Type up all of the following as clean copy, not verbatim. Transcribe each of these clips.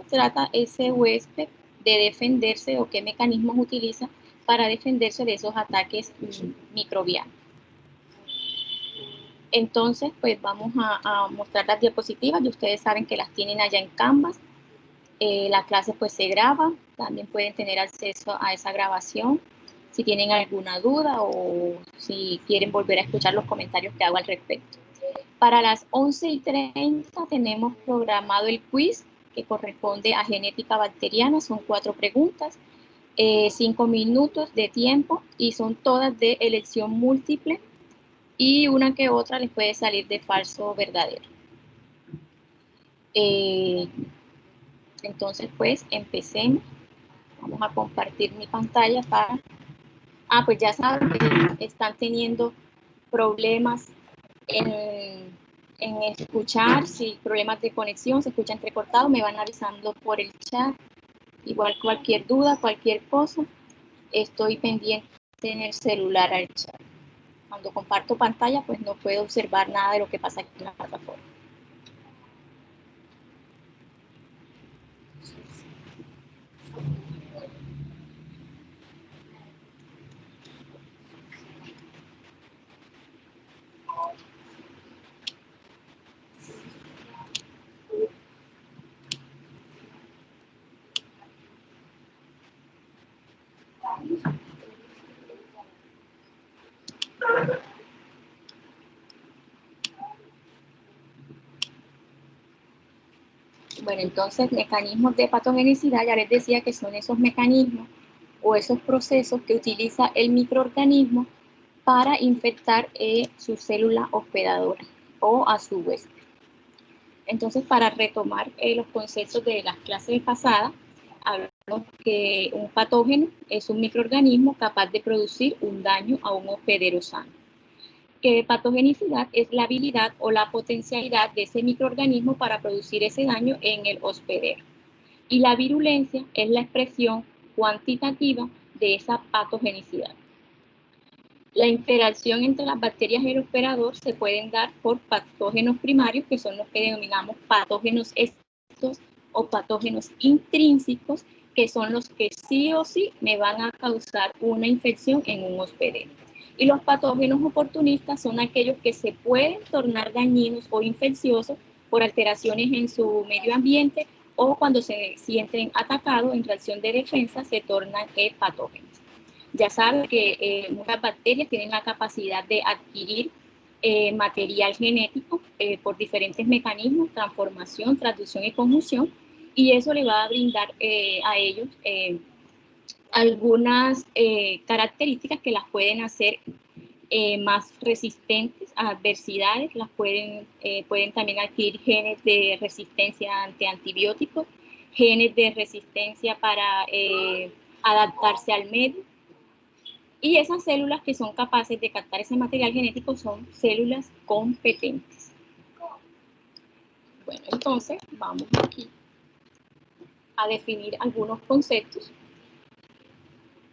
trata ese huésped de defenderse o qué mecanismos utiliza para defenderse de esos ataques microbianos. Entonces, pues vamos a mostrar las diapositivas, y ustedes saben que las tienen allá en Canvas. La clase pues se graba, también pueden tener acceso a esa grabación. Si tienen alguna duda o si quieren volver a escuchar los comentarios que hago al respecto. Para las 11:30 tenemos programado el quiz que corresponde a genética bacteriana, son 4 preguntas, 5 minutos de tiempo y son todas de elección múltiple y una que otra les puede salir de falso o verdadero. Entonces, pues, empecemos. Vamos a compartir mi pantalla para... pues ya saben que están teniendo problemas en escuchar, si problemas de conexión, se escucha entrecortado, me van avisando por el chat. Igual cualquier duda, cualquier cosa, estoy pendiente en el celular al chat. Cuando comparto pantalla, pues no puedo observar nada de lo que pasa aquí en la plataforma. Bueno, entonces, mecanismos de patogenicidad, ya les decía que son esos mecanismos o esos procesos que utiliza el microorganismo para infectar su célula hospedadora o a su huésped. Entonces, para retomar los conceptos de las clases pasadas, hablamos que un patógeno es un microorganismo capaz de producir un daño a un hospedero sano. Que patogenicidad es la habilidad o la potencialidad de ese microorganismo para producir ese daño en el hospedero. Y la virulencia es la expresión cuantitativa de esa patogenicidad. La interacción entre las bacterias y el hospedador se pueden dar por patógenos primarios, que son los que denominamos patógenos externos o patógenos intrínsecos, que son los que sí o sí me van a causar una infección en un hospedero. Y los patógenos oportunistas son aquellos que se pueden tornar dañinos o infecciosos por alteraciones en su medio ambiente o cuando se sienten atacados en reacción de defensa se tornan patógenos. Ya saben que muchas bacterias tienen la capacidad de adquirir material genético por diferentes mecanismos, transformación, transducción y conjunción, y eso le va a brindar a ellos algunas características que las pueden hacer más resistentes a adversidades, pueden también adquirir genes de resistencia ante antibióticos, genes de resistencia para adaptarse al medio, y esas células que son capaces de captar ese material genético son células competentes. Bueno, entonces vamos aquí a definir algunos conceptos.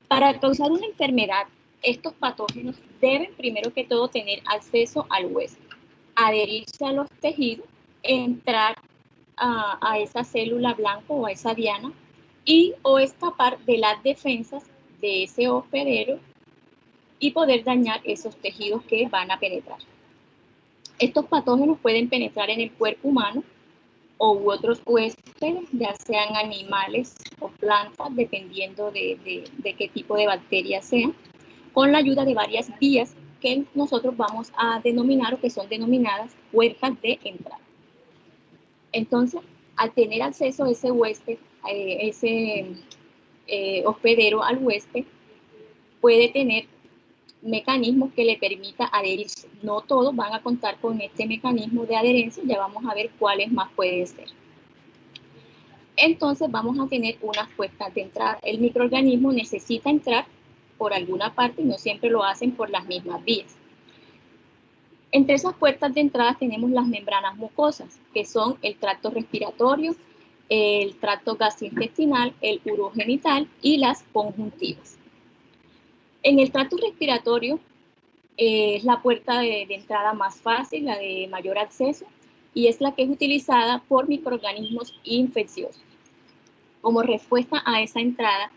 Para causar una enfermedad, estos patógenos deben primero que todo tener acceso al huésped, adherirse a los tejidos, entrar a esa célula blanca o a esa diana y o escapar de las defensas de ese hospedero y poder dañar esos tejidos que van a penetrar. Estos patógenos pueden penetrar en el cuerpo humano u otros huéspedes, ya sean animales o plantas, dependiendo de qué tipo de bacterias sean, con la ayuda de varias vías que nosotros vamos a denominar o que son denominadas puertas de entrada. Entonces, al tener acceso a ese huésped, hospedero al huésped, puede tener mecanismos que le permita adherirse. No todos van a contar con este mecanismo de adherencia, ya vamos a ver cuáles más pueden ser. Entonces vamos a tener unas puertas de entrada. El microorganismo necesita entrar por alguna parte y no siempre lo hacen por las mismas vías. Entre esas puertas de entrada tenemos las membranas mucosas, que son el tracto respiratorio, el tracto gastrointestinal, el urogenital y las conjuntivas. En el tracto respiratorio es la puerta de entrada más fácil, la de mayor acceso, y es la que es utilizada por microorganismos infecciosos. Como respuesta a esa entrada,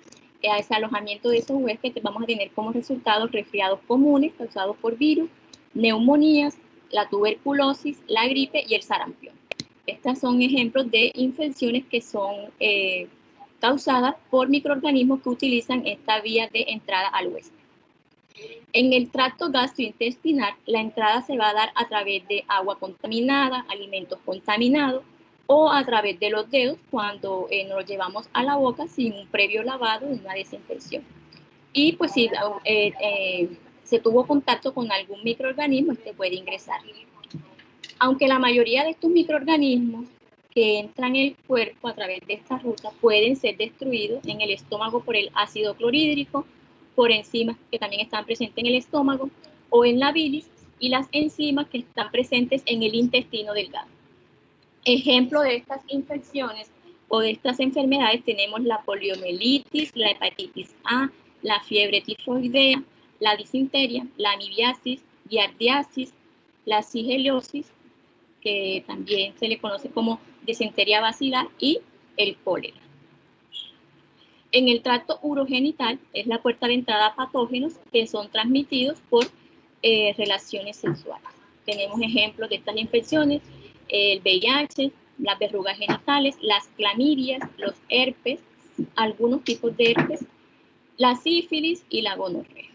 a ese alojamiento de esos huéspedes, vamos a tener como resultado resfriados comunes causados por virus, neumonías, la tuberculosis, la gripe y el sarampión. Estos son ejemplos de infecciones que son causadas por microorganismos que utilizan esta vía de entrada al huésped. En el tracto gastrointestinal, la entrada se va a dar a través de agua contaminada, alimentos contaminados, o a través de los dedos cuando nos los llevamos a la boca sin un previo lavado y una desinfección. Y pues si se tuvo contacto con algún microorganismo, este puede ingresar. Aunque la mayoría de estos microorganismos que entran en el cuerpo a través de esta ruta pueden ser destruidos en el estómago por el ácido clorhídrico, por enzimas que también están presentes en el estómago o en la bilis, y las enzimas que están presentes en el intestino delgado. Ejemplo de estas infecciones o de estas enfermedades tenemos la poliomielitis, la hepatitis A, la fiebre tifoidea, la disenteria, la amibiasis, giardiasis, la sigeliosis, que también se le conoce como disentería bacilar, y el cólera. En el tracto urogenital es la puerta de entrada a patógenos que son transmitidos por relaciones sexuales. Tenemos ejemplos de estas infecciones: el VIH, las verrugas genitales, las clamidias, los herpes, algunos tipos de herpes, la sífilis y la gonorrea.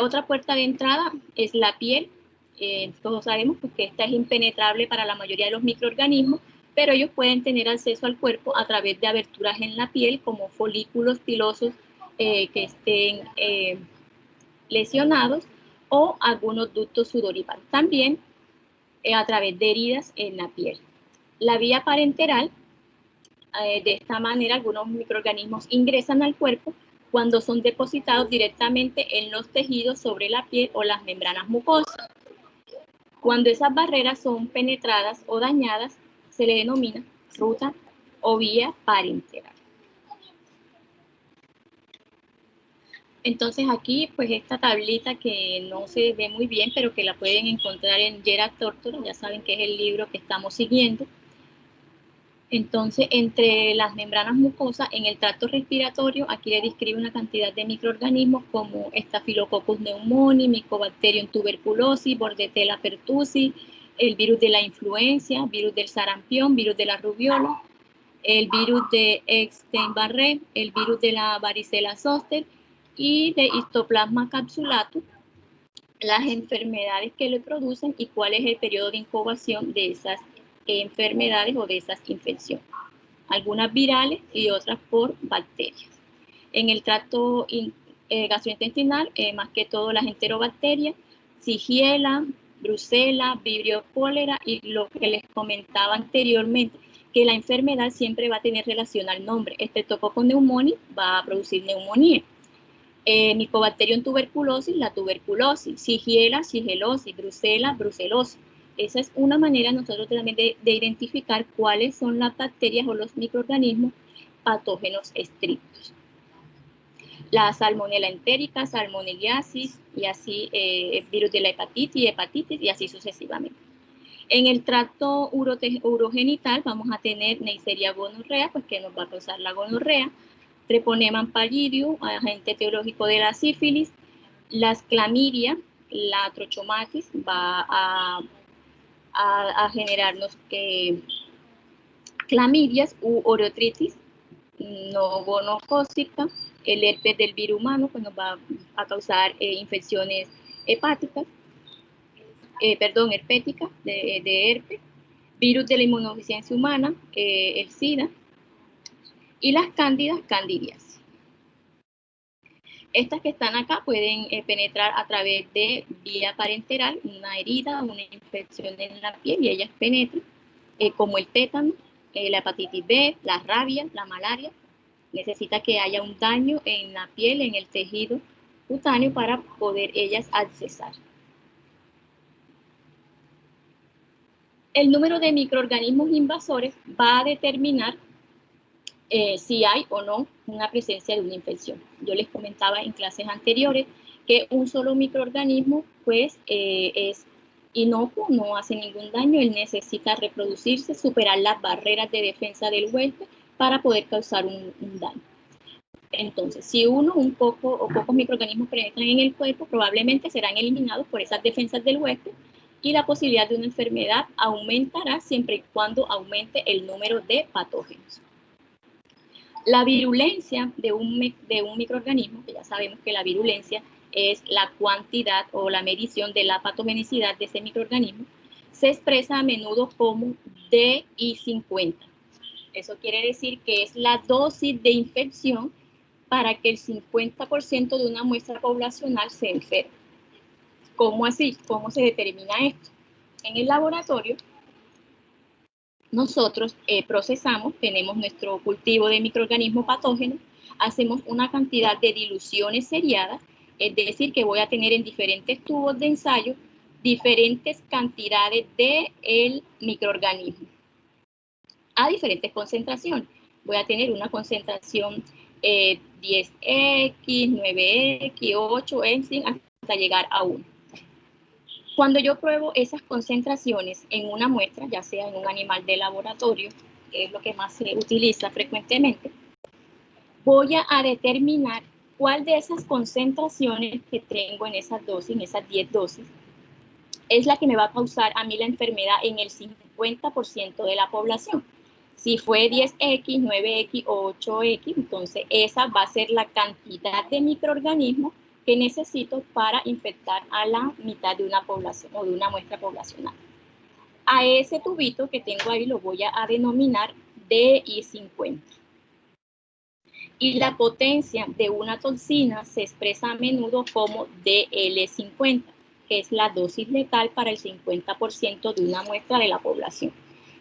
Otra puerta de entrada es la piel. Todos sabemos pues, que esta es impenetrable para la mayoría de los microorganismos, pero ellos pueden tener acceso al cuerpo a través de aberturas en la piel, como folículos pilosos que estén lesionados, o algunos ductos sudoríparos. También a través de heridas en la piel. La vía parenteral, de esta manera algunos microorganismos ingresan al cuerpo cuando son depositados directamente en los tejidos sobre la piel o las membranas mucosas. Cuando esas barreras son penetradas o dañadas, se le denomina ruta o vía parenteral. Entonces aquí, pues esta tablita que no se ve muy bien, pero que la pueden encontrar en Gerard Tortora, ya saben que es el libro que estamos siguiendo. Entonces, entre las membranas mucosas, en el tracto respiratorio, aquí le describe una cantidad de microorganismos como Staphylococcus pneumoniae, Mycobacterium tuberculosis, Bordetella pertussis, el virus de la influenza, virus del sarampión, virus de la rubiola, el virus de Epstein-Barr, el virus de la varicela zoster y de Histoplasma capsulatum, las enfermedades que lo producen y cuál es el periodo de incubación de esas enfermedades o de esas infecciones. Algunas virales y otras por bacterias. En el tracto gastrointestinal, más que todo las enterobacterias, Shigella, Brucella, Vibrio cólera, y lo que les comentaba anteriormente, que la enfermedad siempre va a tener relación al nombre. Streptococcus pneumoniae va a producir neumonía. Mycobacterium tuberculosis, la tuberculosis. Shigella, shigellosis. Brucella, brucelosis. Esa es una manera nosotros también de identificar cuáles son las bacterias o los microorganismos patógenos estrictos. La salmonella entérica, salmonelliasis, y así virus de la hepatitis y así sucesivamente. En el tracto urogenital vamos a tener Neisseria gonorrea, pues que nos va a causar la gonorrea, Treponema pallidum, agente etiológico de la sífilis, las clamidia, la trochomatis va a generarnos clamidias u orotritis no gonocócica, el herpes del virus humano, pues nos va a causar infecciones hepáticas, herpéticas de herpes, virus de la inmunodeficiencia humana, el SIDA, y las cándidas, candidiasis. Estas que están acá pueden penetrar a través de vía parenteral, una herida, una infección en la piel, y ellas penetran, como el tétano, la hepatitis B, la rabia, la malaria. Necesita que haya un daño en la piel, en el tejido cutáneo, para poder ellas accesar. El número de microorganismos invasores va a determinar si hay o no una presencia de una infección. Yo les comentaba en clases anteriores que un solo microorganismo pues es inocuo, no hace ningún daño, él necesita reproducirse, superar las barreras de defensa del huésped para poder causar un daño. Entonces, si un poco o pocos microorganismos penetran en el cuerpo, probablemente serán eliminados por esas defensas del huésped y la posibilidad de una enfermedad aumentará siempre y cuando aumente el número de patógenos. La virulencia de un microorganismo, que ya sabemos que la virulencia es la cantidad o la medición de la patogenicidad de ese microorganismo, se expresa a menudo como DI50. Eso quiere decir que es la dosis de infección para que el 50% de una muestra poblacional se enferme. ¿Cómo así? ¿Cómo se determina esto? En el laboratorio, nosotros procesamos, tenemos nuestro cultivo de microorganismos patógenos, hacemos una cantidad de diluciones seriadas, es decir, que voy a tener en diferentes tubos de ensayo diferentes cantidades del microorganismo a diferentes concentraciones. Voy a tener una concentración 10X, 9X, 8X, hasta llegar a 1. Cuando yo pruebo esas concentraciones en una muestra, ya sea en un animal de laboratorio, que es lo que más se utiliza frecuentemente, voy a determinar cuál de esas concentraciones que tengo en esas dosis, en esas 10 dosis, es la que me va a causar a mí la enfermedad en el 50% de la población. Si fue 10X, 9X o 8X, entonces esa va a ser la cantidad de microorganismos que necesito para infectar a la mitad de una población o de una muestra poblacional. A ese tubito que tengo ahí lo voy a denominar DI50. Y la potencia de una toxina se expresa a menudo como DL50, que es la dosis letal para el 50% de una muestra de la población.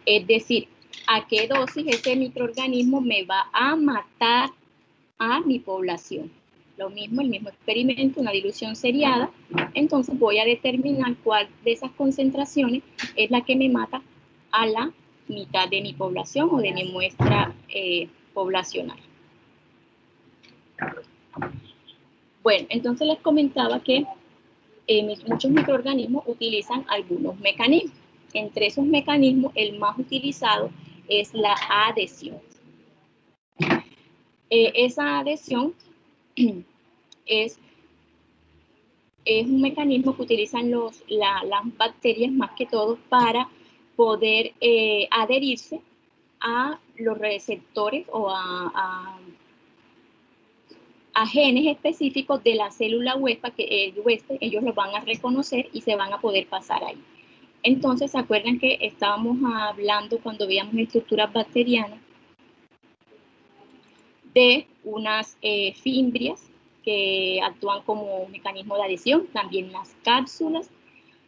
Es decir, a qué dosis ese microorganismo me va a matar a mi población. Lo mismo, el mismo experimento, una dilución seriada. Entonces voy a determinar cuál de esas concentraciones es la que me mata a la mitad de mi población o de mi muestra poblacional. Bueno, entonces les comentaba que muchos microorganismos utilizan algunos mecanismos. Entre esos mecanismos, el más utilizado es la adhesión. Esa adhesión es un mecanismo que utilizan las bacterias más que todo para poder adherirse a los receptores o a genes específicos de la célula huésped, que ellos los van a reconocer y se van a poder pasar ahí. Entonces, ¿se acuerdan que estábamos hablando cuando veíamos estructuras bacterianas de unas fimbrias que actúan como un mecanismo de adhesión, también las cápsulas?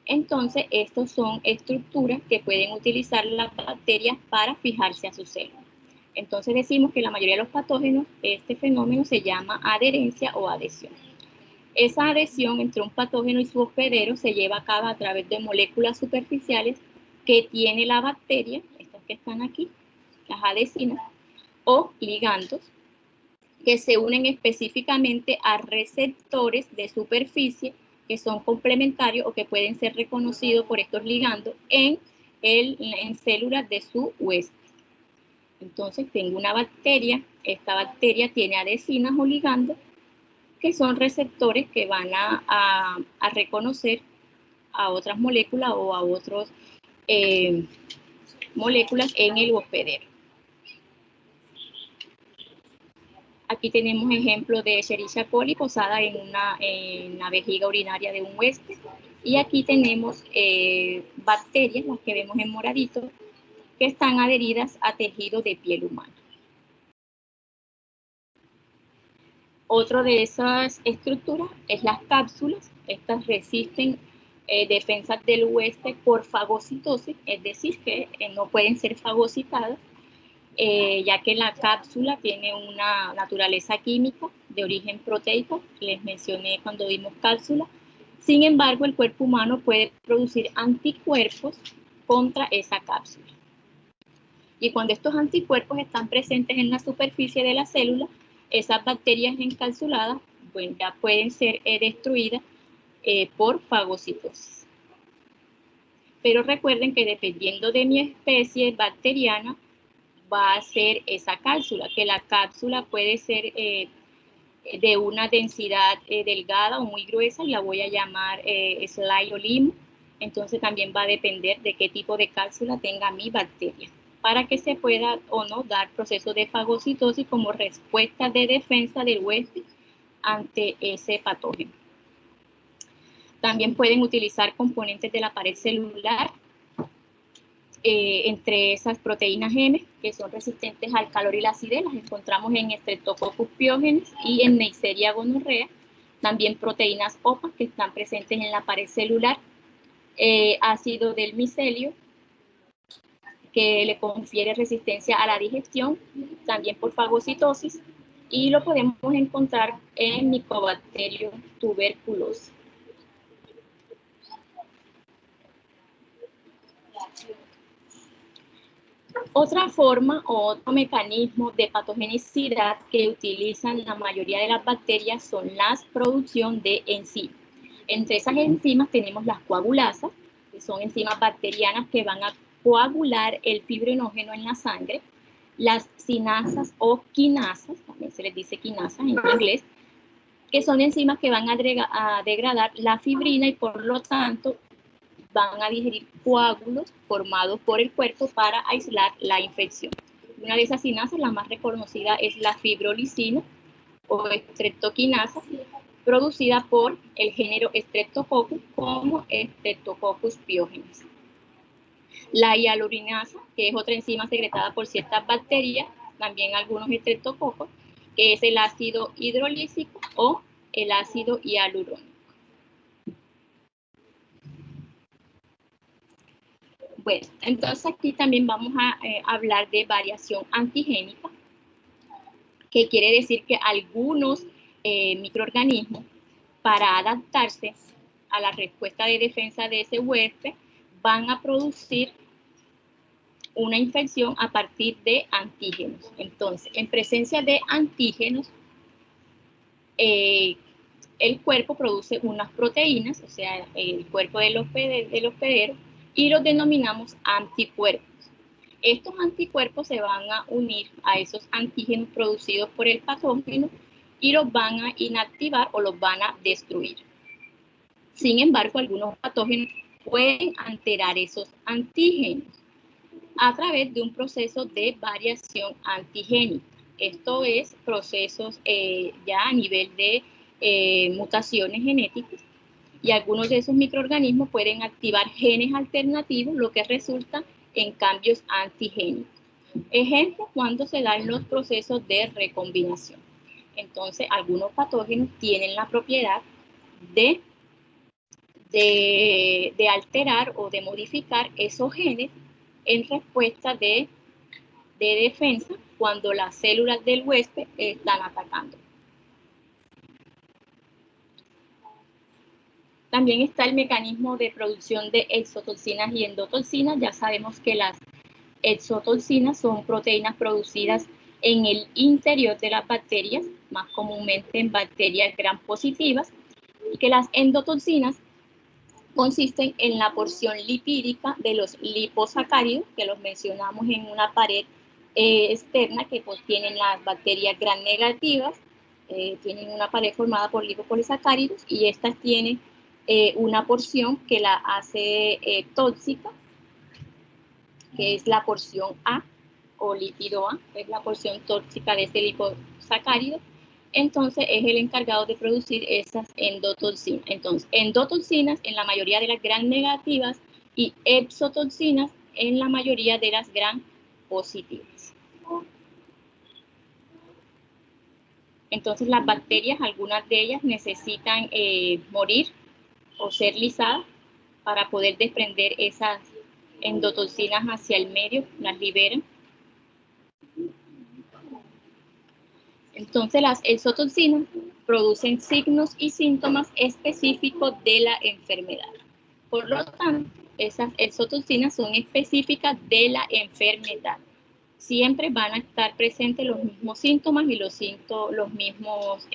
Entonces, estos son estructuras que pueden utilizar las bacterias para fijarse a sus células. Entonces decimos que la mayoría de los patógenos, este fenómeno se llama adherencia o adhesión. Esa adhesión entre un patógeno y su hospedero se lleva a cabo a través de moléculas superficiales que tiene la bacteria, estas que están aquí, las adhesinas, o ligandos, que se unen específicamente a receptores de superficie que son complementarios o que pueden ser reconocidos por estos ligandos en células de su huésped. Entonces tengo una bacteria, esta bacteria tiene adhesinas o ligandos que son receptores que van a reconocer a otras moléculas o a otras moléculas en el hospedero. Aquí tenemos ejemplos de Escherichia coli posada en la vejiga urinaria de un huésped. Y aquí tenemos bacterias, las que vemos en moradito, que están adheridas a tejido de piel humana. Otra de esas estructuras es las cápsulas. Estas resisten defensas del huésped por fagocitosis, es decir, que no pueden ser fagocitadas, ya que la cápsula tiene una naturaleza química de origen proteico, les mencioné cuando vimos cápsula. Sin embargo, el cuerpo humano puede producir anticuerpos contra esa cápsula. Y cuando estos anticuerpos están presentes en la superficie de la célula, esas bacterias encapsuladas, bueno, ya pueden ser destruidas por fagocitosis. pero recuerden que dependiendo de mi especie bacteriana, va a ser esa cápsula, que la cápsula puede ser de una densidad delgada o muy gruesa, y la voy a llamar slide o limo. Entonces también va a depender de qué tipo de cápsula tenga mi bacteria, para que se pueda o no dar proceso de fagocitosis como respuesta de defensa del huésped ante ese patógeno. También pueden utilizar componentes de la pared celular, entre esas proteínas M, que son resistentes al calor y la acidez, las encontramos en Streptococcus pyogenes y en Neisseria gonorrhea. También proteínas OPA, que están presentes en la pared celular, ácido del micelio, que le confiere resistencia a la digestión, también por fagocitosis, y lo podemos encontrar en Mycobacterium tuberculosis. Otra forma o otro mecanismo de patogenicidad que utilizan la mayoría de las bacterias son la producción de enzimas. Entre esas enzimas tenemos las coagulasas, que son enzimas bacterianas que van a coagular el fibrinógeno en la sangre. Las cinasas o quinasas, también se les dice quinasas en inglés, que son enzimas que van a degradar la fibrina y por lo tanto van a digerir coágulos formados por el cuerpo para aislar la infección. Una de esas cinasas, la más reconocida, es la fibrolisina o streptokinasa, producida por el género Streptococcus como Streptococcus pyogenes. La hialuronasa, que es otra enzima secretada por ciertas bacterias, también algunos streptococos, que es el ácido hidrolísico o el ácido hialurónico. Bueno, entonces aquí también vamos a hablar de variación antigénica, que quiere decir que algunos microorganismos, para adaptarse a la respuesta de defensa de ese huésped, van a producir una infección a partir de antígenos. Entonces, en presencia de antígenos, el cuerpo produce unas proteínas, o sea, el cuerpo del hospedero, y los denominamos anticuerpos. Estos anticuerpos se van a unir a esos antígenos producidos por el patógeno y los van a inactivar o los van a destruir. Sin embargo, algunos patógenos pueden alterar esos antígenos a través de un proceso de variación antigénica. Esto es procesos ya a nivel de mutaciones genéticas, y algunos de esos microorganismos pueden activar genes alternativos, lo que resulta en cambios antigénicos. Ejemplo, cuando se dan los procesos de recombinación. Entonces, algunos patógenos tienen la propiedad de alterar o de modificar esos genes en respuesta de defensa cuando las células del huésped están atacando. También está el mecanismo de producción de exotoxinas y endotoxinas. Ya sabemos que las exotoxinas son proteínas producidas en el interior de las bacterias, más comúnmente en bacterias gram positivas, y que las endotoxinas consisten en la porción lipídica de los liposacáridos, que los mencionamos en una pared externa que tienen las bacterias gram negativas, tienen una pared formada por lipopolisacáridos, y estas tienen una porción que la hace tóxica, que es la porción A o lípido A, es la porción tóxica de este liposacárido. Entonces es el encargado de producir esas endotoxinas. Entonces, endotoxinas en la mayoría de las gram negativas y exotoxinas en la mayoría de las gram positivas. Entonces las bacterias, algunas de ellas necesitan morir o ser lisadas para poder desprender esas endotoxinas hacia el medio, las liberan. Entonces las exotoxinas producen signos y síntomas específicos de la enfermedad. Por lo tanto, esas exotoxinas son específicas de la enfermedad. Siempre van a estar presentes los mismos síntomas y los mismos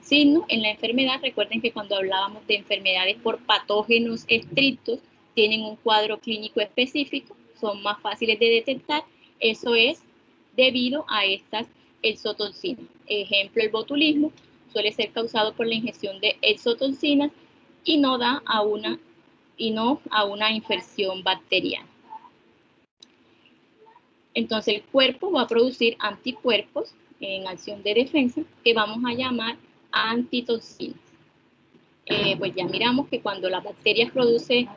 signos en la enfermedad. Recuerden que cuando hablábamos de enfermedades por patógenos estrictos, tienen un cuadro clínico específico, son más fáciles de detectar. Eso es debido a estas exotoxinas. Ejemplo, el botulismo suele ser causado por la ingestión de exotoxinas y no a una infección bacteriana. Entonces el cuerpo va a producir anticuerpos en acción de defensa que vamos a llamar antitoxinas. Pues ya miramos que cuando la bacteria produce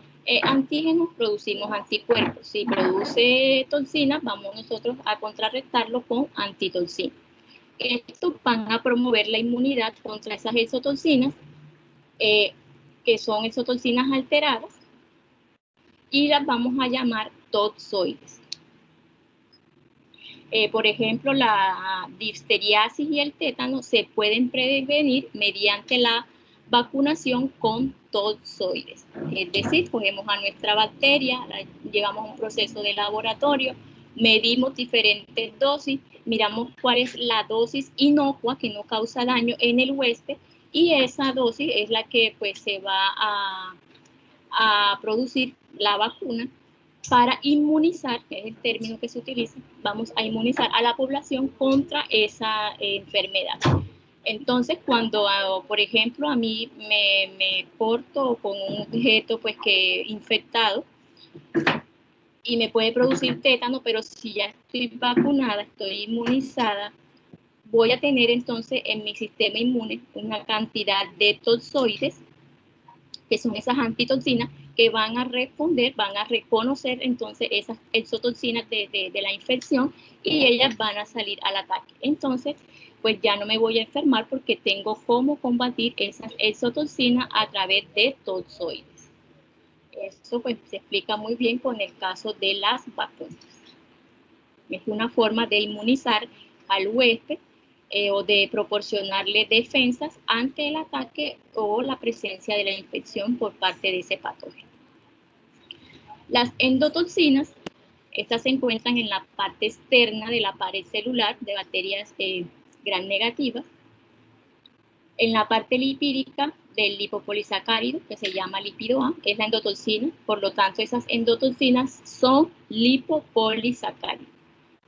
antígenos, producimos anticuerpos. Si produce toxinas, vamos nosotros a contrarrestarlo con antitoxinas. Estos van a promover la inmunidad contra esas exotoxinas, que son exotoxinas alteradas, y las vamos a llamar toxoides. Por ejemplo, la difteriasis y el tétano se pueden prevenir mediante la vacunación con toxoides. Es decir, cogemos a nuestra bacteria, la llevamos a un proceso de laboratorio, medimos diferentes dosis, miramos cuál es la dosis inocua que no causa daño en el huésped, y esa dosis es la que pues se va a producir la vacuna para inmunizar, que es el término que se utiliza. Vamos a inmunizar a la población contra esa enfermedad. Entonces, cuando, por ejemplo, a mí me corto con un objeto pues que infectado y me puede producir tétano, pero si ya estoy vacunada, estoy inmunizada, voy a tener entonces en mi sistema inmune una cantidad de toxoides, que son esas antitoxinas, que van a responder, van a reconocer entonces esas exotoxinas de la infección, y ellas van a salir al ataque. Entonces, pues ya no me voy a enfermar porque tengo cómo combatir esas exotoxinas a través de toxoides. Eso pues se explica muy bien con el caso de las vacunas. Es una forma de inmunizar al huésped o de proporcionarle defensas ante el ataque o la presencia de la infección por parte de ese patógeno. Las endotoxinas, estas se encuentran en la parte externa de la pared celular de bacterias gram negativas, en la parte lipídica del lipopolisacárido, que se llama lípido A, es la endotoxina. Por lo tanto, esas endotoxinas son lipopolisacáridos.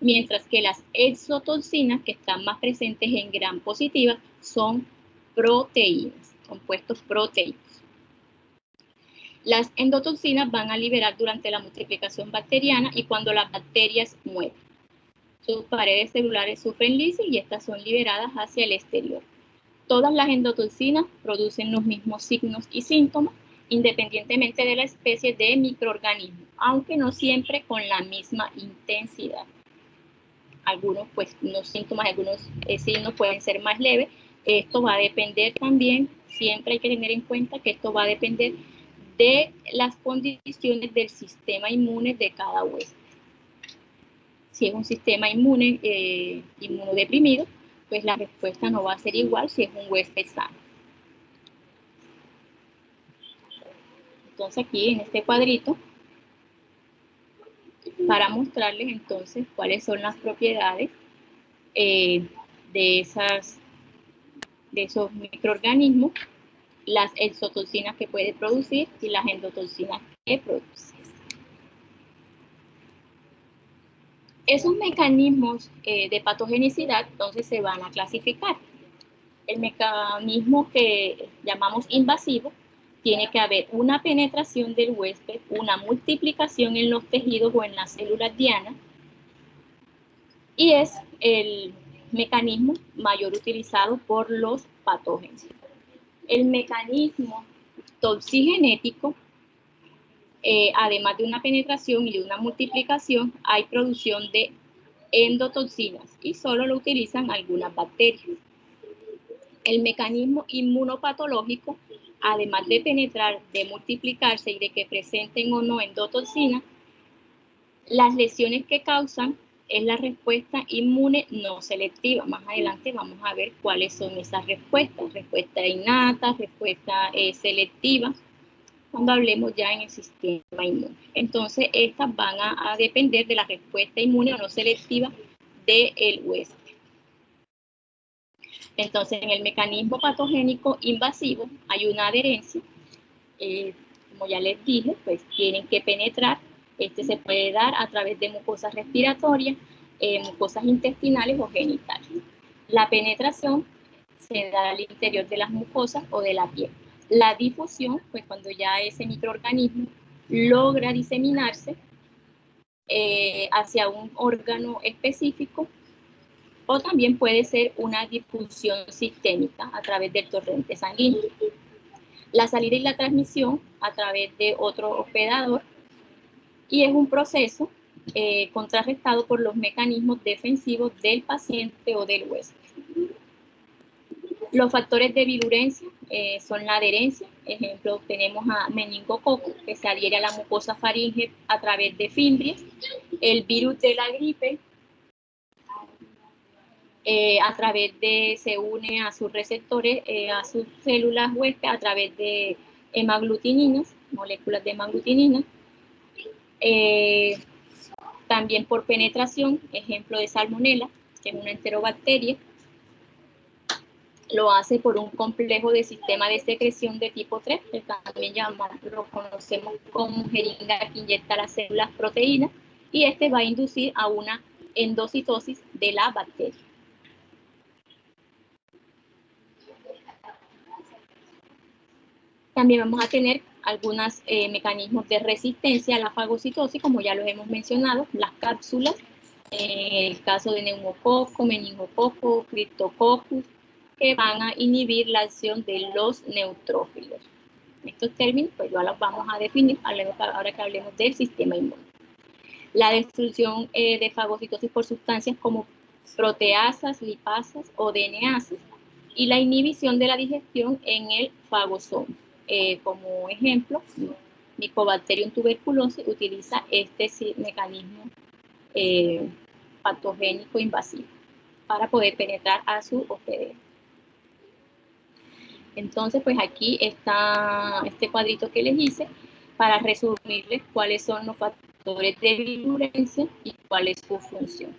Mientras que las exotoxinas, que están más presentes en gram positiva, son proteínas, compuestos proteicos. Las endotoxinas van a liberar durante la multiplicación bacteriana y cuando las bacterias mueren. Sus paredes celulares sufren lisis y estas son liberadas hacia el exterior. Todas las endotoxinas producen los mismos signos y síntomas, independientemente de la especie de microorganismo, aunque no siempre con la misma intensidad. Algunos, pues, los síntomas, algunos signos pueden ser más leves. Esto va a depender también, siempre hay que tener en cuenta que esto va a depender de las condiciones del sistema inmune de cada huésped. Si es un sistema inmune inmunodeprimido, pues la respuesta no va a ser igual si es un huésped sano. Entonces aquí en este cuadrito, para mostrarles entonces cuáles son las propiedades de esos microorganismos, las exotoxinas que puede producir y las endotoxinas que produce. Esos mecanismos de patogenicidad entonces se van a clasificar. El mecanismo que llamamos invasivo, tiene que haber una penetración del huésped, una multiplicación en los tejidos o en las células dianas, y es el mecanismo mayor utilizado por los patógenos. El mecanismo toxigenético, además de una penetración y de una multiplicación, hay producción de endotoxinas y solo lo utilizan algunas bacterias. El mecanismo inmunopatológico, además de penetrar, de multiplicarse y de que presenten o no endotoxinas, las lesiones que causan es la respuesta inmune no selectiva. Más adelante vamos a ver cuáles son esas respuestas, respuesta innata, respuesta selectiva, cuando hablemos ya en el sistema inmune. Entonces, estas van a depender de la respuesta inmune o no selectiva del huésped. Entonces, en el mecanismo patogénico invasivo hay una adherencia como ya les dije, pues tienen que penetrar. Este se puede dar a través de mucosas respiratorias, mucosas intestinales o genitales. La penetración se da al interior de las mucosas o de la piel. La difusión, pues cuando ya ese microorganismo logra diseminarse hacia un órgano específico, o también puede ser una difusión sistémica a través del torrente sanguíneo. La salida y la transmisión a través de otro hospedador, y es un proceso contrarrestado por los mecanismos defensivos del paciente o del huésped. Los factores de virulencia son la adherencia. Ejemplo, tenemos a meningococo, que se adhiere a la mucosa faringe a través de fimbrias. El virus de la gripe, se une a sus receptores, a sus células huésped a través de hemaglutininas, moléculas de hemaglutinina. También por penetración, ejemplo de salmonela, que es una enterobacteria, lo hace por un complejo de sistema de secreción de tipo 3, que también lo conocemos como jeringa que inyecta las células proteínas, y este va a inducir a una endocitosis de la bacteria. También vamos a tener algunos mecanismos de resistencia a la fagocitosis, como ya los hemos mencionado, las cápsulas, en el caso de neumococo, meningococo, criptococcus, que van a inhibir la acción de los neutrófilos. Estos términos, pues ya los vamos a definir ahora que hablemos del sistema inmune. La destrucción de fagocitosis por sustancias como proteasas, lipasas o DNasas, y la inhibición de la digestión en el fagosoma. Como ejemplo, Mycobacterium tuberculosis utiliza este mecanismo patogénico invasivo para poder penetrar a su hospedero. Entonces, pues aquí está este cuadrito que les hice para resumirles cuáles son los factores de virulencia y cuál es su función.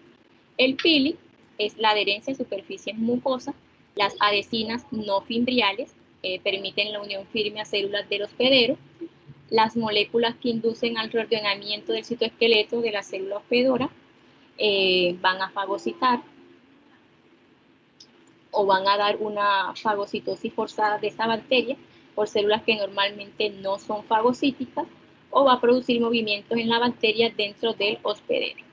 El pili es la adherencia a superficies mucosas. Las adhesinas no fimbriales permiten la unión firme a células del hospedero. Las moléculas que inducen al reordenamiento del citoesqueleto de la célula hospedora van a fagocitar o van a dar una fagocitosis forzada de esta bacteria por células que normalmente no son fagocíticas, o va a producir movimientos en la bacteria dentro del hospedero.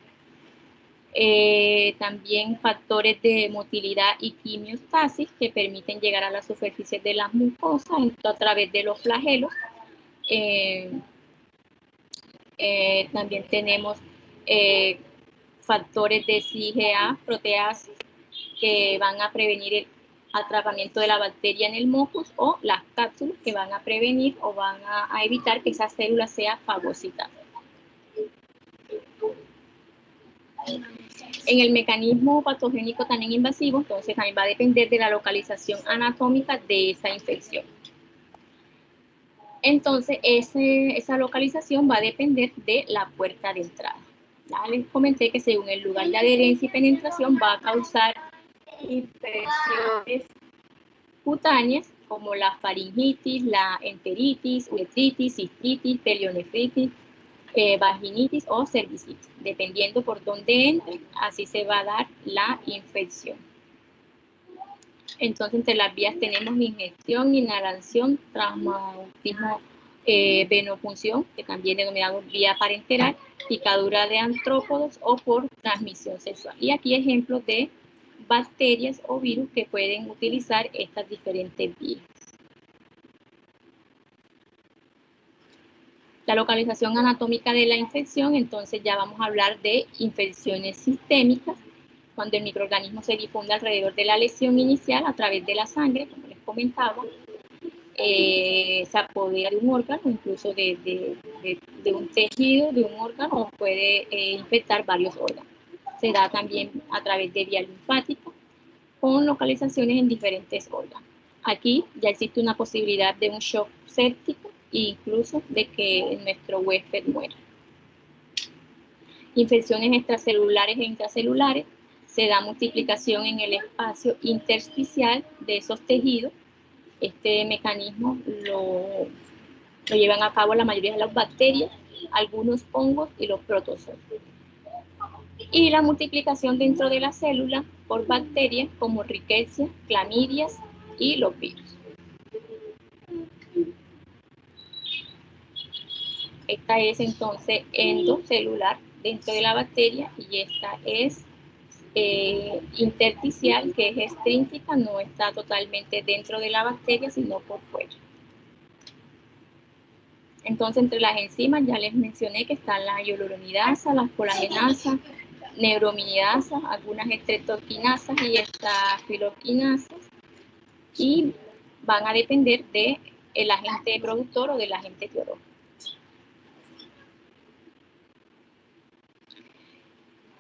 También factores de motilidad y quimiostasis que permiten llegar a las superficies de las mucosas a través de los flagelos. También tenemos factores de CIGA, proteasas, que van a prevenir el atrapamiento de la bacteria en el mucus, o las cápsulas que van a prevenir o van a evitar que esa célula sea fagocitada. En el mecanismo patogénico también invasivo, entonces también va a depender de la localización anatómica de esa infección. Entonces, esa localización va a depender de la puerta de entrada. Ya les comenté que según el lugar de adherencia y penetración va a causar infecciones cutáneas como la faringitis, la enteritis, uretritis, cistitis, pelionefritis, vaginitis o cervicitis. Dependiendo por dónde entre, así se va a dar la infección. Entonces, entre las vías tenemos ingestión, inhalación, traumatismo, venopunción, que también denominamos vía parenteral, picadura de artrópodos o por transmisión sexual. Y aquí ejemplos de bacterias o virus que pueden utilizar estas diferentes vías. La localización anatómica de la infección, entonces ya vamos a hablar de infecciones sistémicas, cuando el microorganismo se difunde alrededor de la lesión inicial a través de la sangre, como les comentaba, se apodera de un órgano, incluso de un tejido, de un órgano, o puede infectar varios órganos. Se da también a través de vía linfática, con localizaciones en diferentes órganos. Aquí ya existe una posibilidad de un shock séptico e incluso de que nuestro huésped muera. Infecciones extracelulares e intracelulares. Se da multiplicación en el espacio intersticial de esos tejidos. Este mecanismo Lo llevan a cabo la mayoría de las bacterias, algunos hongos y los protozoos. Y la multiplicación dentro de la célula por bacterias como Rickettsia, clamidias y los virus. Esta es entonces endocelular dentro de la bacteria y esta es intersticial, que es extrínseca, no está totalmente dentro de la bacteria, sino por fuera. Entonces, entre las enzimas ya les mencioné que están la hialuronidasa, las colagenasas, neurominidasas, algunas estreptoquinasas y estafiloquinasas, y van a depender del agente productor o del agente biológico.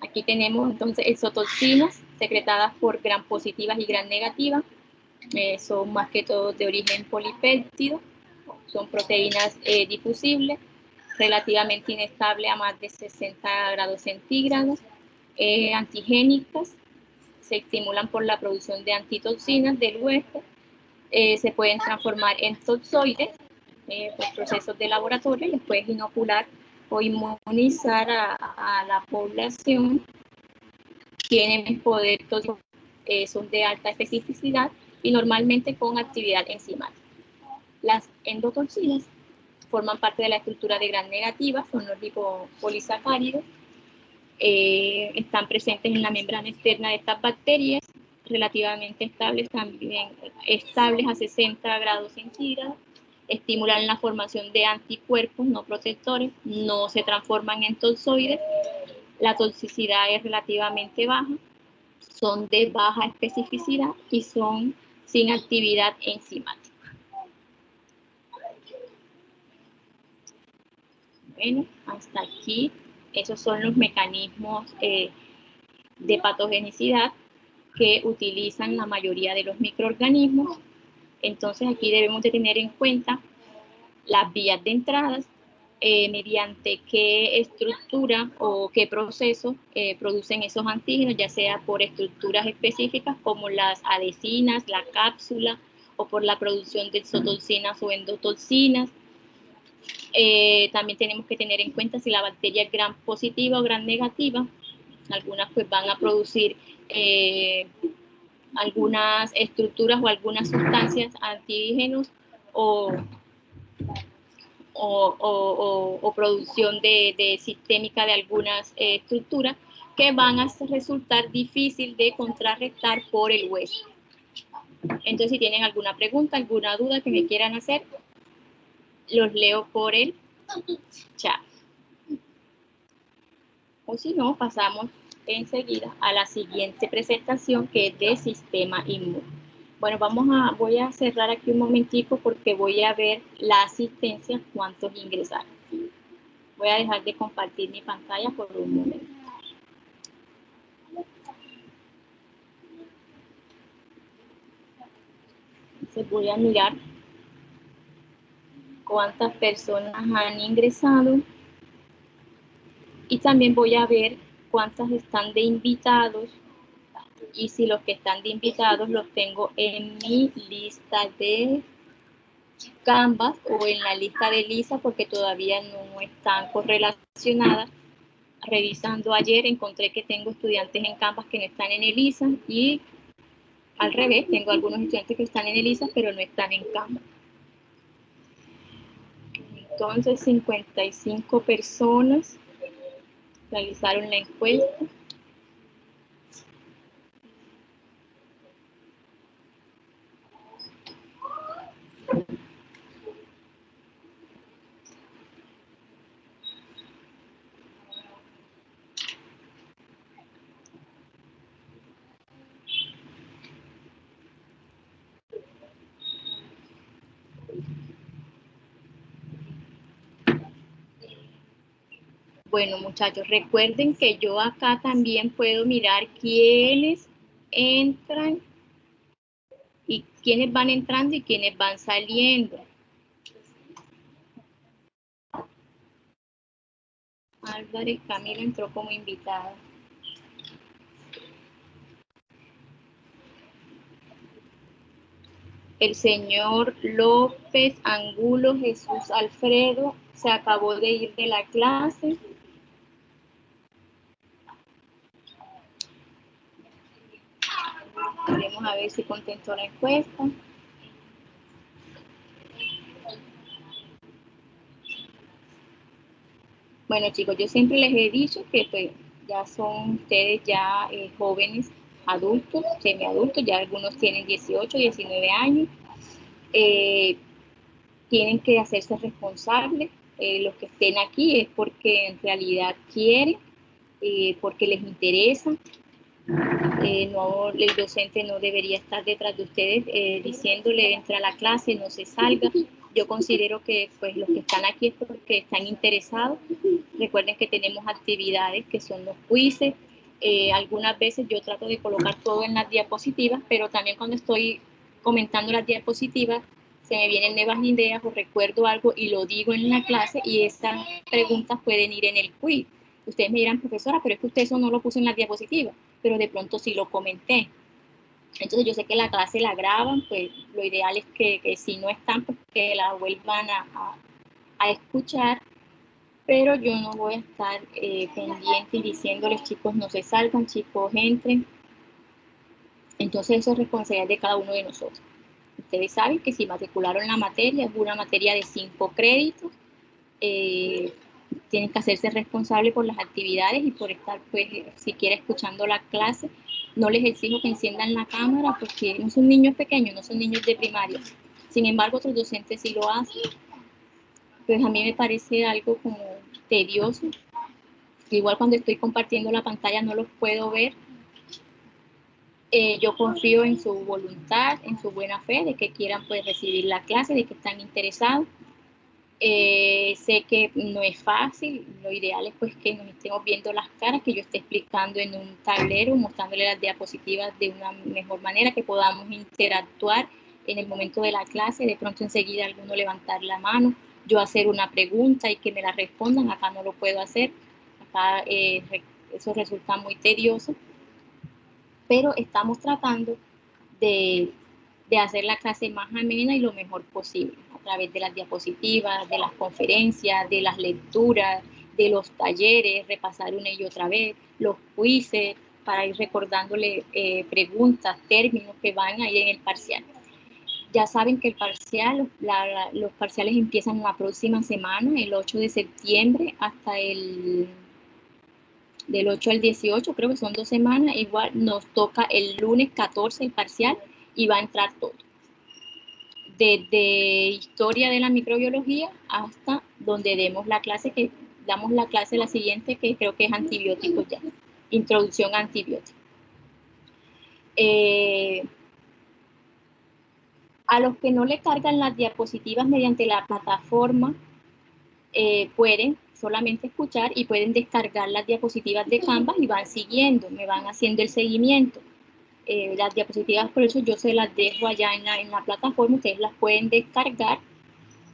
Aquí tenemos entonces exotoxinas secretadas por gram positivas y gram negativas. Son más que todo de origen polipéptido. Son proteínas difusibles, relativamente inestables a más de 60 grados centígrados, antigénicas, se estimulan por la producción de antitoxinas del huésped, se pueden transformar en toxoides por procesos de laboratorio y después inocular o inmunizar a la población. Tienen poder tóxico, son de alta especificidad y normalmente con actividad enzimática. Las endotoxinas forman parte de la estructura de gram negativa, son los lipopolisacáridos, están presentes en la membrana externa de estas bacterias, relativamente estables, también estables a 60 grados centígrados, estimulan la formación de anticuerpos no protectores, no se transforman en toxoides, la toxicidad es relativamente baja, son de baja especificidad y son sin actividad enzimática. Bueno, hasta aquí, esos son los mecanismos de patogenicidad que utilizan la mayoría de los microorganismos. Entonces aquí debemos de tener en cuenta las vías de entradas, mediante qué estructura o qué proceso producen esos antígenos, ya sea por estructuras específicas como las adhesinas, la cápsula, o por la producción de exotoxinas o endotoxinas. También tenemos que tener en cuenta si la bacteria es gram positiva o gram negativa. Algunas pues van a producir algunas estructuras o algunas sustancias antígenos o producción de sistémica de algunas estructuras que van a resultar difícil de contrarrestar por el hueso. Entonces, si tienen alguna pregunta, alguna duda que me quieran hacer, los leo por el chat. O si no, pasamos enseguida a la siguiente presentación, que es de sistema inmune. Bueno, voy a cerrar aquí un momentico porque voy a ver la asistencia, cuántos ingresaron. Voy a dejar de compartir mi pantalla por un momento. Entonces voy a mirar cuántas personas han ingresado y también voy a ver cuántas están de invitados y si los que están de invitados los tengo en mi lista de Canvas o en la lista de Lisa porque todavía no están correlacionadas. Revisando ayer encontré que tengo estudiantes en Canvas que no están en ELISA y al revés, tengo algunos estudiantes que están en ELISA pero no están en Canvas. Entonces 55 personas realizaron la encuesta. Bueno, muchachos, recuerden que yo acá también puedo mirar quiénes entran y quiénes van entrando y quiénes van saliendo. Álvarez Camilo entró como invitada. El señor López Angulo Jesús Alfredo se acabó de ir de la clase. Vamos a ver si contestó la encuesta. Bueno, chicos, yo siempre les he dicho que pues ya son ustedes ya jóvenes, adultos, semiadultos, ya algunos tienen 18, 19 años. Tienen que hacerse responsables. Los que estén aquí es porque en realidad quieren, porque les interesa. No, el docente no debería estar detrás de ustedes diciéndole entra a la clase, no se salga. Yo considero que pues los que están aquí es porque están interesados. Recuerden que tenemos actividades que son los quizzes. Algunas veces yo trato de colocar todo en las diapositivas, pero también cuando estoy comentando las diapositivas se me vienen nuevas ideas o recuerdo algo y lo digo en la clase y esas preguntas pueden ir en el quiz. Ustedes me dirán, profesora, pero es que usted eso no lo puso en la diapositiva, pero de pronto sí lo comenté. Entonces yo sé que la clase la graban, pues lo ideal es que si no están, pues que la vuelvan a escuchar, pero yo no voy a estar pendiente y diciéndoles, chicos, no se salgan, chicos, entren. Entonces eso es responsabilidad de cada uno de nosotros. Ustedes saben que si matricularon la materia, es una materia de 5 créditos, tienen que hacerse responsables por las actividades y por estar, pues, siquiera escuchando la clase. No les exijo que enciendan la cámara porque no son niños pequeños, no son niños de primaria. Sin embargo, otros docentes sí lo hacen. Pues a mí me parece algo como tedioso. Igual cuando estoy compartiendo la pantalla no los puedo ver. Yo confío en su voluntad, en su buena fe, de que quieran pues recibir la clase, de que están interesados. Sé que no es fácil, lo ideal es pues que nos estemos viendo las caras, que yo esté explicando en un tablero, mostrándole las diapositivas de una mejor manera, que podamos interactuar en el momento de la clase, de pronto enseguida alguno levantar la mano, yo hacer una pregunta y que me la respondan. Acá no lo puedo hacer, acá eso resulta muy tedioso, pero estamos tratando de hacer la clase más amena y lo mejor posible, a través de las diapositivas, de las conferencias, de las lecturas, de los talleres, repasar una y otra vez, los quizzes, para ir recordándole preguntas, términos que van ahí en el parcial. Ya saben que el parcial, los parciales empiezan la próxima semana, el 8 de septiembre, hasta del 8 al 18, creo que son 2 semanas. Igual nos toca el lunes 14 el parcial y va a entrar todo. Desde historia de la microbiología hasta donde damos la clase la siguiente, que creo que es antibióticos ya, introducción a antibióticos. A los que no le cargan las diapositivas mediante la plataforma, pueden solamente escuchar y pueden descargar las diapositivas de Canvas y van siguiendo, me van haciendo el seguimiento. Las diapositivas, por eso yo se las dejo allá en la plataforma, ustedes las pueden descargar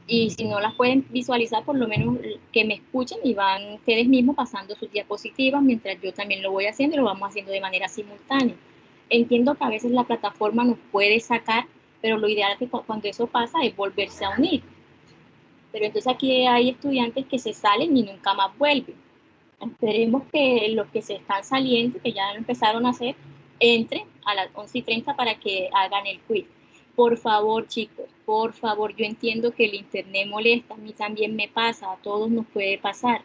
y si no las pueden visualizar, por lo menos que me escuchen y van ustedes mismos pasando sus diapositivas mientras yo también lo voy haciendo y lo vamos haciendo de manera simultánea. Entiendo que a veces la plataforma nos puede sacar, pero lo ideal es que cuando eso pasa es volverse a unir. Pero entonces aquí hay estudiantes que se salen y nunca más vuelven. Esperemos que los que se están saliendo, que ya lo empezaron a hacer, entren a las 11:30 para que hagan el quiz. Por favor, chicos, por favor, yo entiendo que el internet molesta, a mí también me pasa, a todos nos puede pasar.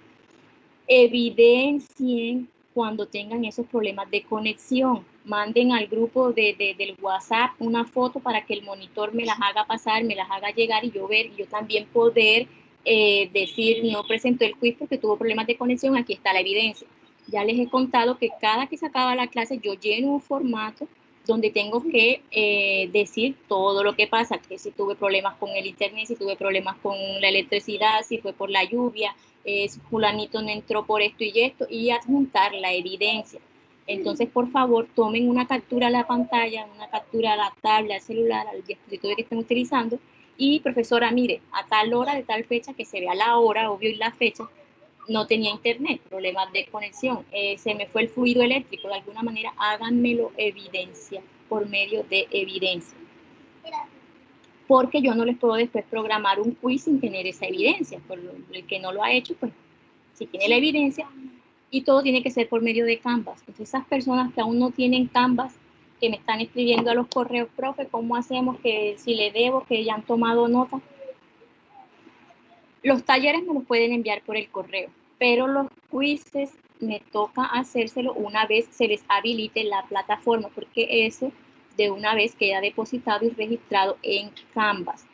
Evidencien cuando tengan esos problemas de conexión. Manden al grupo del WhatsApp una foto para que el monitor me las haga pasar, me las haga llegar y yo ver, y yo también poder decir, no presentó el quiz porque tuvo problemas de conexión, aquí está la evidencia. Ya les he contado que cada que se acaba la clase yo lleno un formato donde tengo que decir todo lo que pasa, que si tuve problemas con el internet, si tuve problemas con la electricidad, si fue por la lluvia, fulanito no entró por esto y esto, y adjuntar la evidencia. Entonces, por favor, tomen una captura a la pantalla, una captura a la tabla, al celular, al dispositivo que estén utilizando, y profesora, mire, a tal hora de tal fecha, que se vea la hora, obvio, y la fecha, no tenía internet, problemas de conexión, se me fue el fluido eléctrico, de alguna manera háganmelo evidencia, por medio de evidencia. porque yo no les puedo después programar un quiz sin tener esa evidencia. Por el que no lo ha hecho, pues si tiene la evidencia, y todo tiene que ser por medio de Canvas. Entonces, esas personas que aún no tienen Canvas, que me están escribiendo a los correos, profe, ¿cómo hacemos? Que si le debo, que ya han tomado nota. Los talleres me los pueden enviar por el correo, pero los quizzes me toca hacérselo una vez se les habilite la plataforma, porque eso de una vez queda depositado y registrado en Canvas.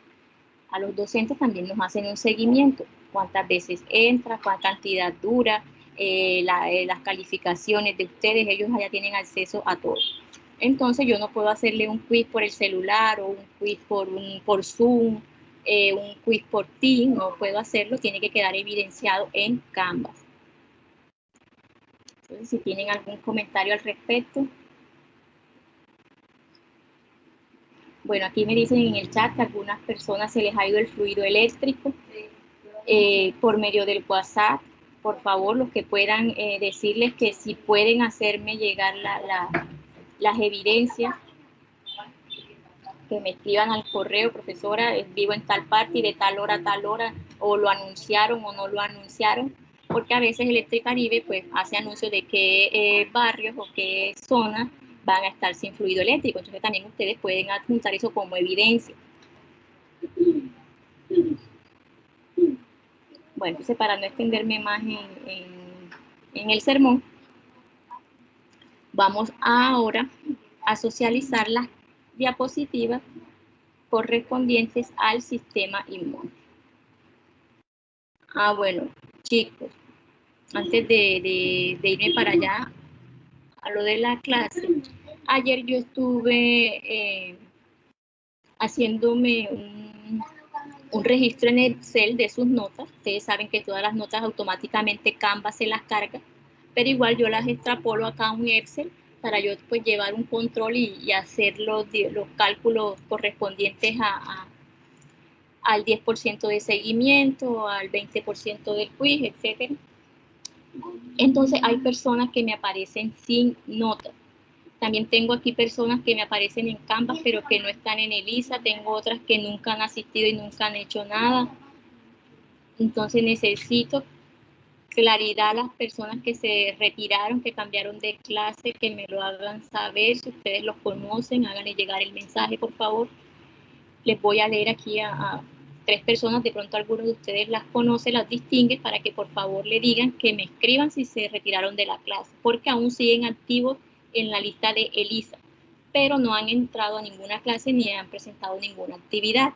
A los docentes también nos hacen un seguimiento, cuántas veces entra, cuánta cantidad dura, las calificaciones de ustedes, ellos allá tienen acceso a todo. Entonces yo no puedo hacerle un quiz por el celular o un quiz por Zoom, un quiz por Teams, no puedo hacerlo, tiene que quedar evidenciado en Canvas. Entonces, si tienen algún comentario al respecto. Bueno, aquí me dicen en el chat que a algunas personas se les ha ido el fluido eléctrico por medio del WhatsApp. Por favor, los que puedan decirles que si pueden hacerme llegar las evidencias, que me escriban al correo, profesora, vivo en tal parte y de tal hora a tal hora, o lo anunciaron o no lo anunciaron, porque a veces Electricaribe pues hace anuncios de qué barrios o qué zonas van a estar sin fluido eléctrico, entonces también ustedes pueden adjuntar eso como evidencia. Bueno, entonces para no extenderme más en el sermón, vamos ahora a socializar las diapositivas correspondientes al sistema inmune. Bueno, chicos, antes de irme para allá, a lo de la clase, ayer yo estuve haciéndome un registro en Excel de sus notas. Ustedes saben que todas las notas automáticamente Canva se las carga, pero igual yo las extrapolo acá a un Excel para yo pues llevar un control y hacer los cálculos correspondientes al 10% de seguimiento, al 20% del quiz, etc. Entonces hay personas que me aparecen sin notas. También tengo aquí personas que me aparecen en Canvas, pero que no están en ELISA. Tengo otras que nunca han asistido y nunca han hecho nada. Entonces necesito claridad a las personas que se retiraron, que cambiaron de clase, que me lo hagan saber. Si ustedes los conocen, háganle llegar el mensaje, por favor. Les voy a leer aquí a 3 personas, de pronto algunos de ustedes las conocen, las distinguen, para que por favor le digan que me escriban si se retiraron de la clase, porque aún siguen activos en la lista de ELISA, pero no han entrado a ninguna clase ni han presentado ninguna actividad.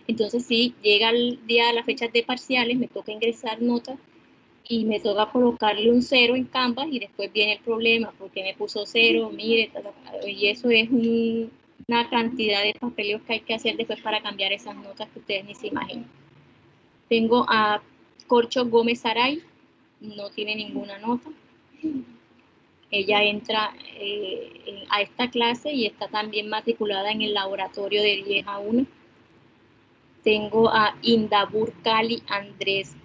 Entonces, si llega el día de las fechas de parciales, me toca ingresar notas y me toca colocarle un 0 en Canvas y después viene el problema, porque me puso 0, mire, y eso es una cantidad de papeleos que hay que hacer después para cambiar esas notas que ustedes ni se imaginan. Tengo a Corcho Gómez Saray, no tiene ninguna nota. Ella entra a esta clase y está también matriculada en el laboratorio de 10 a 1. Tengo a Indabur Cali Andrés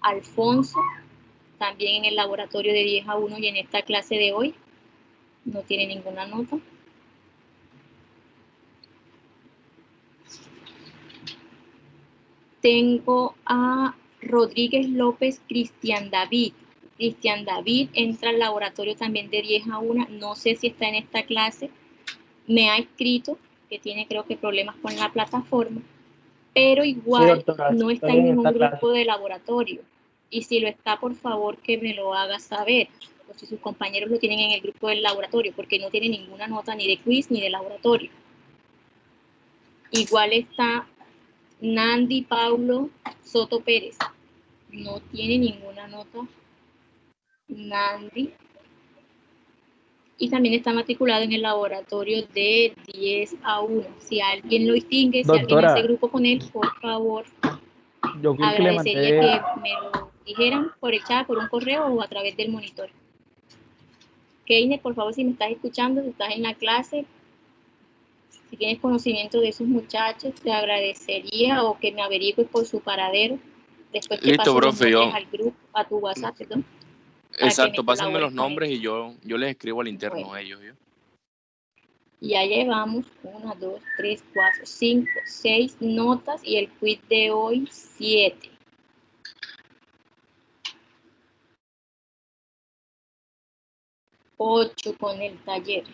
Alfonso, también en el laboratorio de 10 a 1 y en esta clase de hoy. No tiene ninguna nota. Tengo a Rodríguez López Cristian David. Cristian David entra al laboratorio también de 10 a 1. No sé si está en esta clase. Me ha escrito que tiene, creo que, problemas con la plataforma, pero igual sí, doctora, no está en ningún grupo de laboratorio. Y si lo está, por favor, que me lo haga saber. O si sus compañeros lo tienen en el grupo del laboratorio, porque no tiene ninguna nota ni de quiz ni de laboratorio. Igual está Nandi Paulo Soto Pérez. No tiene ninguna nota Nandi. Y también está matriculado en el laboratorio de 10 a 1. Si alguien lo distingue, doctora, si alguien hace grupo con él, por favor, yo agradecería que me lo dijeran por el chat, por un correo o a través del monitor. Keine, por favor, si me estás escuchando, si estás en la clase, si tienes conocimiento de esos muchachos, te agradecería, o que me averigües por su paradero. Después que listo, profe, yo al grupo, a tu WhatsApp, perdón. Exacto, pásenme los nombres y yo les escribo al interno a ellos. Ya llevamos 1, 2, 3, 4, 5, 6 notas y el quiz de hoy 7. Ocho con el taller.